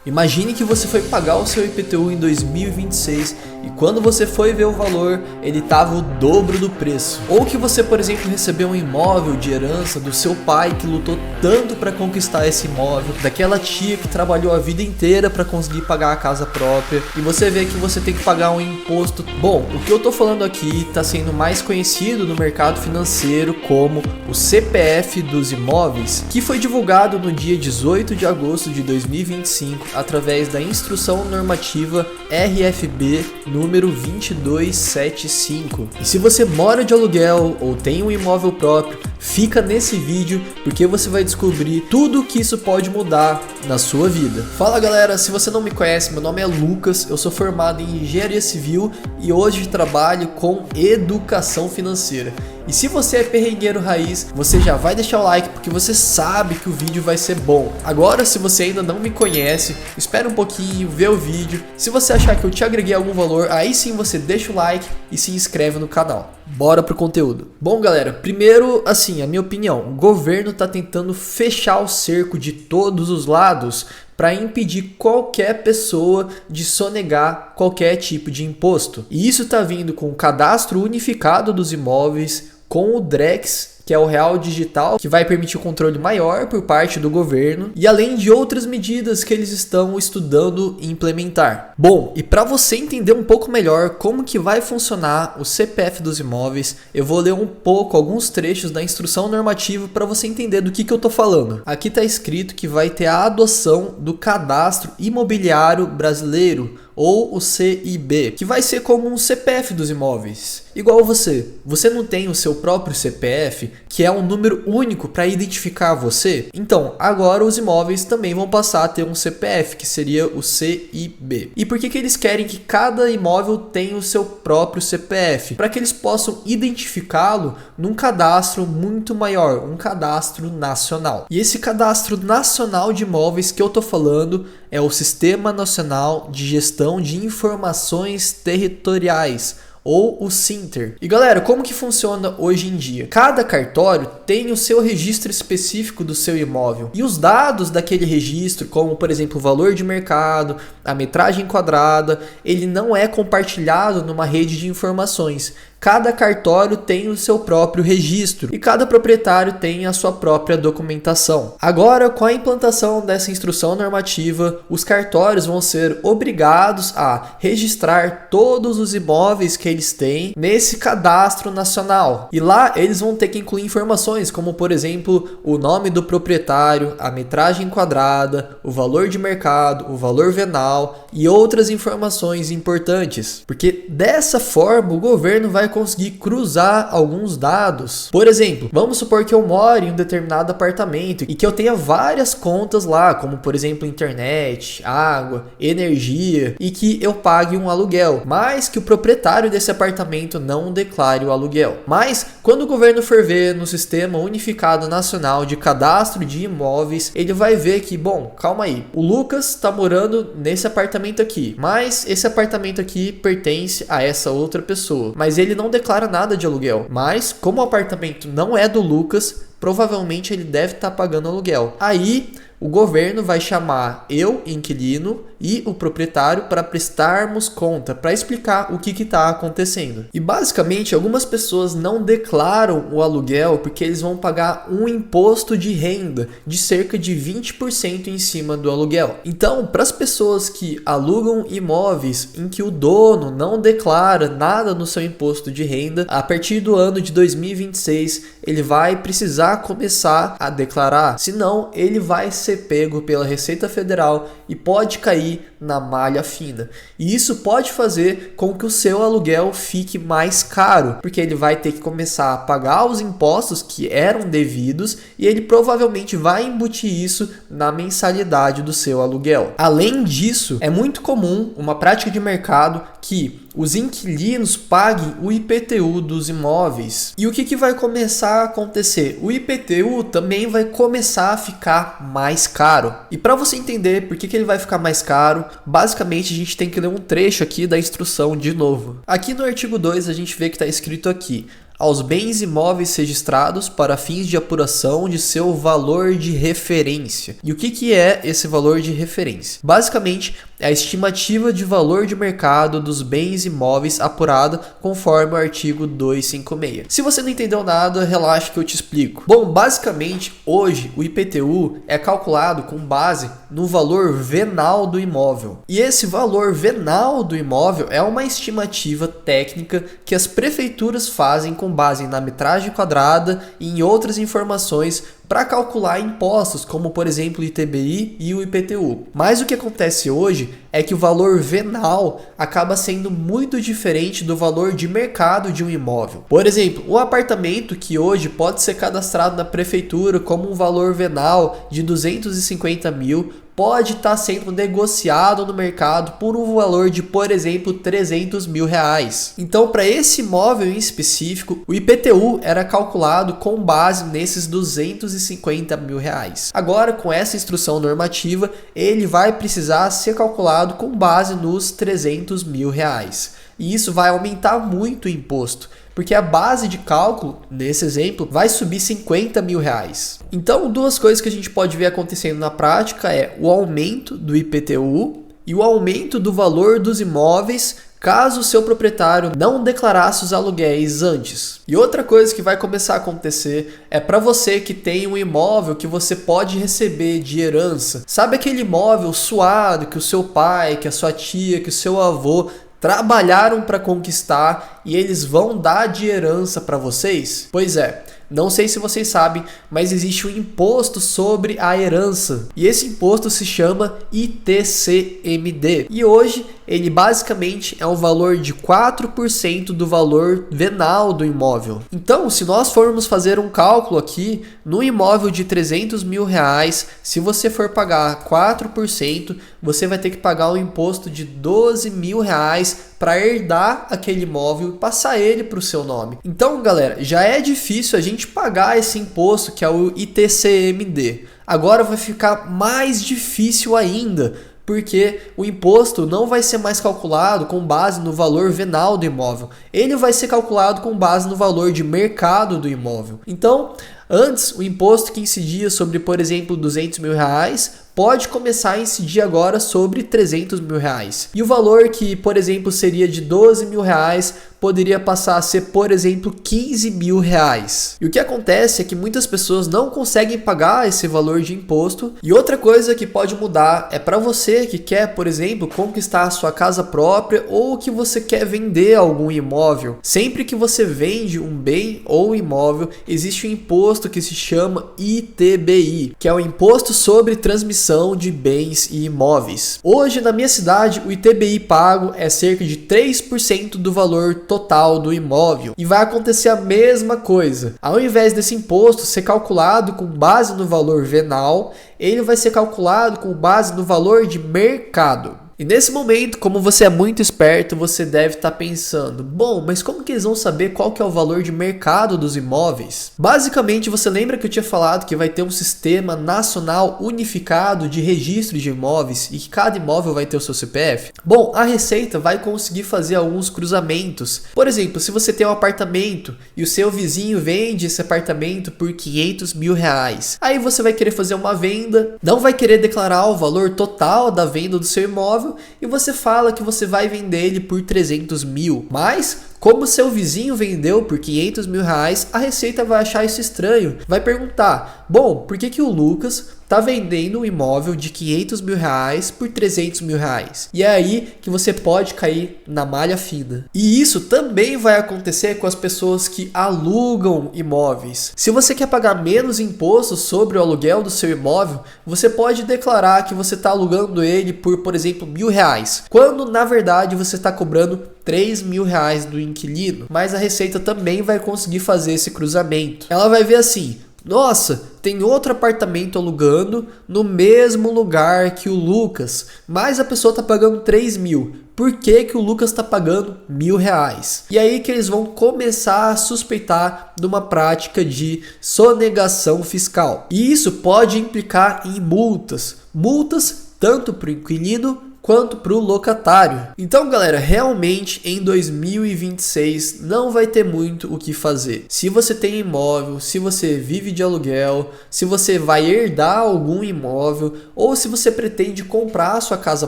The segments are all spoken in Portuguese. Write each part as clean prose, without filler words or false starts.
Imagine que você foi pagar o seu IPTU em 2026 e quando você foi ver o valor, ele estava o dobro do preço. Ou que você, por exemplo, recebeu um imóvel de herança do seu pai que lutou tanto para conquistar esse imóvel, daquela tia que trabalhou a vida inteira para conseguir pagar a casa própria, e você vê que você tem que pagar um imposto. Bom, o que eu tô falando aqui está sendo mais conhecido no mercado financeiro como o CPF dos imóveis, que foi divulgado no dia 18 de agosto de 2025 através da Instrução Normativa RFB número 2275. E se você mora de aluguel ou tem um imóvel próprio, fica nesse vídeo porque você vai descobrir tudo que isso pode mudar na sua vida. Fala galera, se você não me conhece, meu nome é Lucas, eu sou formado em Engenharia Civil e hoje trabalho com Educação Financeira. E se você é perrengueiro raiz, você já vai deixar o like porque você sabe que o vídeo vai ser bom. Agora, se você ainda não me conhece, espera um pouquinho, vê o vídeo. Se você achar que eu te agreguei algum valor, aí sim você deixa o like e se inscreve no canal. Bora pro conteúdo. Bom galera, primeiro assim, a minha opinião, o governo tá tentando fechar o cerco de todos os lados para impedir qualquer pessoa de sonegar qualquer tipo de imposto. E isso tá vindo com o cadastro unificado dos imóveis, com o Drex, que é o Real Digital, que vai permitir um controle maior por parte do governo, e além de outras medidas que eles estão estudando implementar. Bom, e para você entender um pouco melhor como que vai funcionar o CPF dos imóveis, eu vou ler um pouco alguns trechos da instrução normativa para você entender do que eu tô falando. Aqui tá escrito que vai ter a adoção do Cadastro Imobiliário Brasileiro, ou o CIB, que vai ser como um CPF dos imóveis. Igual você não tem o seu próprio CPF, que é um número único para identificar você? Então, agora os imóveis também vão passar a ter um CPF, que seria o CIB. E por que eles querem que cada imóvel tenha o seu próprio CPF? Para que eles possam identificá-lo num cadastro muito maior, um cadastro nacional. E esse cadastro nacional de imóveis que eu tô falando é o Sistema Nacional de Gestão de Informações Territoriais, ou o SINTER. E galera, como que funciona hoje em dia? Cada cartório tem o seu registro específico do seu imóvel. E os dados daquele registro, como por exemplo o valor de mercado, a metragem quadrada, ele não é compartilhado numa rede de informações. Cada cartório tem o seu próprio registro e cada proprietário tem a sua própria documentação. Agora, com a implantação dessa instrução normativa, os cartórios vão ser obrigados a registrar todos os imóveis que eles têm nesse cadastro nacional. E lá eles vão ter que incluir informações como, por exemplo, o nome do proprietário, a metragem quadrada, o valor de mercado, o valor venal e outras informações importantes. Porque dessa forma o governo vai conseguir cruzar alguns dados. Por exemplo, vamos supor que eu moro em um determinado apartamento e que eu tenha várias contas lá, como por exemplo internet, água, energia, e que eu pague um aluguel, mas que o proprietário desse apartamento não declare o aluguel. Mas quando o governo for ver no Sistema Unificado Nacional de Cadastro de Imóveis, ele vai ver que, bom, calma aí, o Lucas está morando nesse apartamento aqui, mas esse apartamento aqui pertence a essa outra pessoa, mas ele não declara nada de aluguel, mas como o apartamento não é do Lucas, provavelmente ele deve estar pagando aluguel. Aí o governo vai chamar eu, inquilino, e o proprietário para prestarmos conta, para explicar o que está acontecendo. E basicamente algumas pessoas não declaram o aluguel porque eles vão pagar um imposto de renda de cerca de 20% em cima do aluguel. Então, para as pessoas que alugam imóveis em que o dono não declara nada no seu imposto de renda, a partir do ano de 2026 ele vai precisar começar a declarar, senão ele vai ser pego pela Receita Federal e pode cair na malha fina. E isso pode fazer com que o seu aluguel fique mais caro, porque ele vai ter que começar a pagar os impostos que eram devidos e ele provavelmente vai embutir isso na mensalidade do seu aluguel. Além disso, é muito comum uma prática de mercado que os inquilinos paguem o IPTU dos imóveis. E o que vai começar a acontecer? O IPTU também vai começar a ficar mais caro. E para você entender por que ele vai ficar mais caro, basicamente a gente tem que ler um trecho aqui da instrução de novo. Aqui no artigo 2 a gente vê que está escrito aqui: aos bens imóveis registrados para fins de apuração de seu valor de referência. E o que é esse valor de referência? Basicamente, é a estimativa de valor de mercado dos bens imóveis apurada conforme o artigo 256. Se você não entendeu nada, relaxa que eu te explico. Bom, basicamente, hoje o IPTU é calculado com base no valor venal do imóvel. E esse valor venal do imóvel é uma estimativa técnica que as prefeituras fazem com base na metragem quadrada e em outras informações para calcular impostos, como por exemplo o ITBI e o IPTU. Mas o que acontece hoje é que o valor venal acaba sendo muito diferente do valor de mercado de um imóvel. Por exemplo, um apartamento que hoje pode ser cadastrado na prefeitura como um valor venal de 250 mil, pode estar sendo negociado no mercado por um valor de, por exemplo, 300 mil reais. Então, para esse imóvel em específico, o IPTU era calculado com base nesses 250 mil reais. Agora, com essa instrução normativa, ele vai precisar ser calculado com base nos 300 mil reais. E isso vai aumentar muito o imposto, porque a base de cálculo, nesse exemplo, vai subir 50 mil reais. Então, duas coisas que a gente pode ver acontecendo na prática é o aumento do IPTU e o aumento do valor dos imóveis caso o seu proprietário não declarasse os aluguéis antes. E outra coisa que vai começar a acontecer é para você que tem um imóvel que você pode receber de herança. Sabe aquele imóvel suado que o seu pai, que a sua tia, que o seu avô trabalharam para conquistar e eles vão dar de herança para vocês? Pois é, não sei se vocês sabem, mas existe um imposto sobre a herança. E esse imposto se chama ITCMD. E hoje ele basicamente é um valor de 4% do valor venal do imóvel. Então, se nós formos fazer um cálculo aqui, no imóvel de 300 mil reais, se você for pagar 4%, você vai ter que pagar um imposto de 12 mil reais para herdar aquele imóvel e passar ele para o seu nome. Então, galera, já é difícil a gente pagar esse imposto que é o ITCMD. Agora vai ficar mais difícil ainda, porque o imposto não vai ser mais calculado com base no valor venal do imóvel. Ele vai ser calculado com base no valor de mercado do imóvel. Então, antes, o imposto que incidia sobre, por exemplo, 200 mil reais, pode começar a incidir agora sobre 300 mil reais. E o valor que, por exemplo, seria de 12 mil reais, poderia passar a ser, por exemplo, 15 mil reais. E o que acontece é que muitas pessoas não conseguem pagar esse valor de imposto. E outra coisa que pode mudar é para você que quer, por exemplo, conquistar a sua casa própria ou que você quer vender algum imóvel. Sempre que você vende um bem ou imóvel, existe um imposto que se chama ITBI, que é o Imposto sobre Transmissão de Bens e Imóveis. Hoje, na minha cidade, o ITBI pago é cerca de 3% do valor total do imóvel. E vai acontecer a mesma coisa. Ao invés desse imposto ser calculado com base no valor venal, ele vai ser calculado com base no valor de mercado. E nesse momento, como você é muito esperto, você deve estar pensando, bom, mas como que eles vão saber qual que é o valor de mercado dos imóveis? Basicamente, você lembra que eu tinha falado que vai ter um sistema nacional unificado de registro de imóveis e que cada imóvel vai ter o seu CPF? Bom, a Receita vai conseguir fazer alguns cruzamentos. Por exemplo, se você tem um apartamento e o seu vizinho vende esse apartamento por 500 mil reais, aí você vai querer fazer uma venda, não vai querer declarar o valor total da venda do seu imóvel, e você fala que você vai vender ele por 300 mil, mas como seu vizinho vendeu por 500 mil reais, a Receita vai achar isso estranho, vai perguntar, bom, por que o Lucas está vendendo um imóvel de 500 mil reais por 300 mil reais? E é aí que você pode cair na malha fina. E isso também vai acontecer com as pessoas que alugam imóveis. Se você quer pagar menos impostos sobre o aluguel do seu imóvel, você pode declarar que você está alugando ele por exemplo, R$1.000, quando na verdade você está cobrando 3 mil reais do inquilino. Mas a Receita também vai conseguir fazer esse cruzamento. Ela vai ver assim, nossa, tem outro apartamento alugando no mesmo lugar que o Lucas, mas a pessoa está pagando 3 mil. Por que o Lucas está pagando R$1.000? E aí que eles vão começar a suspeitar de uma prática de sonegação fiscal. E isso pode implicar em multas. Multas tanto para o inquilino quanto para o locatário. Então, galera, realmente em 2026 não vai ter muito o que fazer. Se você tem imóvel, se você vive de aluguel, se você vai herdar algum imóvel ou se você pretende comprar a sua casa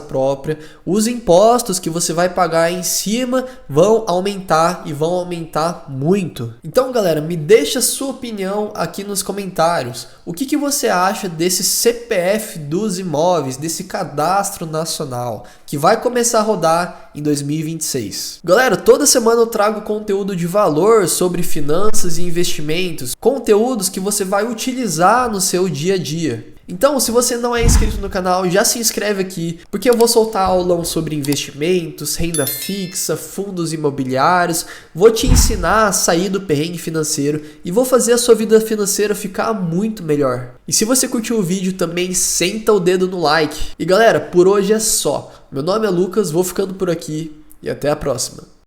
própria, os impostos que você vai pagar em cima vão aumentar e vão aumentar muito. Então, galera, me deixa a sua opinião aqui nos comentários. O que você acha desse CPF dos imóveis, desse cadastro nacional que vai começar a rodar em 2026? Galera, toda semana eu trago conteúdo de valor sobre finanças e investimentos, conteúdos que você vai utilizar no seu dia a dia. Então, se você não é inscrito no canal, já se inscreve aqui, porque eu vou soltar aulão sobre investimentos, renda fixa, fundos imobiliários, vou te ensinar a sair do perrengue financeiro e vou fazer a sua vida financeira ficar muito melhor. E se você curtiu o vídeo também, senta o dedo no like. E galera, por hoje é só. Meu nome é Lucas, vou ficando por aqui e até a próxima.